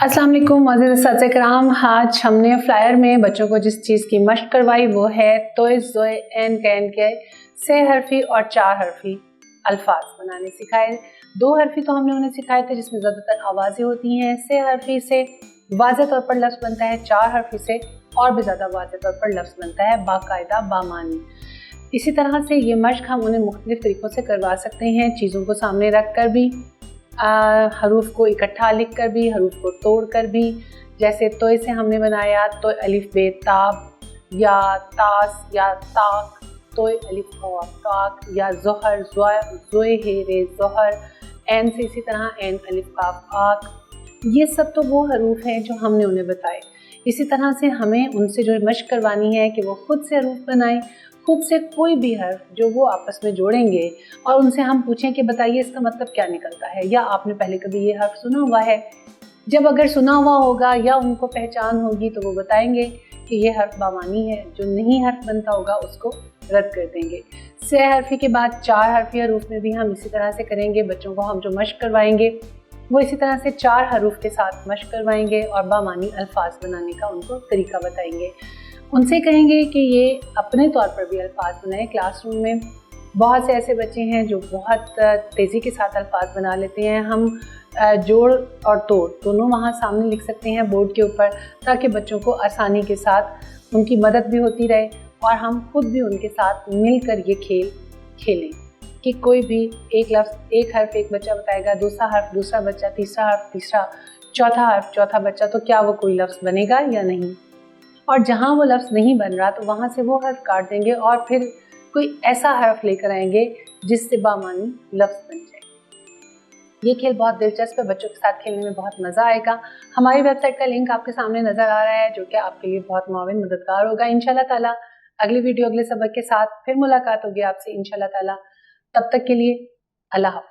अस्सलाम वालेकुम मोअज़्ज़िज़ अस्तिज़ात किराम। आज हमने फ्लायर में बच्चों को जिस चीज़ की मशक करवाई वो है तोइज़ ज़ोए एन कैन के 6 हरफी और 4 हरफी अल्फाज बनाने सिखाए। 2 हरफी तो हमने उन्हें सिखाए थे जिसमें ज़्यादातर आवाज़ें होती हैं। 6 हरफी से वाज़ेह तौर पर लफ्ज़ बनता है, 4 हरफी से और भी ज़्यादा वाज़ेह तौर पर लफ्ज़ बनता है बाकायदा बामानी। इसी तरह से ये मशक हम उन्हें मुख्तलिफ़ तरीक़ों से करवा सकते हैं, चीज़ों को सामने रख कर भी, हरूफ को इकट्ठा लिख कर भी, हरूफ को तोड़ कर भी। जैसे तोय से हमने बनाया तो अलिफ बे ताब, या तास या ताक, तोय अलिफ और ताक, या ज़ोहर ज़ोए हे रे ज़ोहर। एन से इसी तरह एन अलिफ काफ आक। ये सब तो वो हरूफ हैं जो हमने उन्हें बताए। इसी तरह से हमें उनसे जो मशक करवानी है कि वो खुद से हरूफ बनाएं, खुद से कोई भी हर्फ जो वो आपस में जोड़ेंगे और उनसे हम पूछें कि बताइए इसका मतलब क्या निकलता है, या आपने पहले कभी ये हर्फ सुना हुआ है। जब अगर सुना हुआ होगा या उनको पहचान होगी तो वो बताएंगे कि ये हर्फ बामानी है, जो नहीं हर्फ बनता होगा उसको रद्द कर देंगे। 6 हरफी के बाद 4 हरफी हरूफ में भी हम इसी तरह से करेंगे। बच्चों को हम जो मशक करवाएंगे वो इसी तरह से 4 हरूफ के साथ मशक करवाएंगे और बामानी अल्फाज बनाने का उनको तरीका बताएंगे। उनसे कहेंगे कि ये अपने तौर पर भी अल्फाज बनाएं। क्लासरूम में बहुत से ऐसे बच्चे हैं जो बहुत तेज़ी के साथ अल्फाज बना लेते हैं। हम जोड़ और तोड़ दोनों वहाँ सामने लिख सकते हैं बोर्ड के ऊपर, ताकि बच्चों को आसानी के साथ उनकी मदद भी होती रहे और हम खुद भी उनके साथ मिलकर ये खेल खेलें कि कोई भी एक लफ्ज़, एक हर्फ एक बच्चा बताएगा, दूसरा हर्फ दूसरा बच्चा, तीसरा हर्फ तीसरा, चौथा हर्फ चौथा बच्चा, तो क्या वो कोई लफ्ज़ बनेगा या नहीं। और जहाँ वो लफ्ज़ नहीं बन रहा तो वहाँ से वो हर्फ काट देंगे और फिर कोई ऐसा हर्फ लेकर आएंगे जिससे बामानी लफ्ज़ बन जाए। ये खेल बहुत दिलचस्प है, बच्चों के साथ खेलने में बहुत मज़ा आएगा। हमारी वेबसाइट का लिंक आपके सामने नज़र आ रहा है जो कि आपके लिए बहुत मुआविन मददगार होगा। इंशाल्लाह ताला अगली वीडियो अगले सबक के साथ फिर मुलाकात होगी आपसे इंशाल्लाह ताला। तब तक के लिए अल्लाह हाफ़िज़।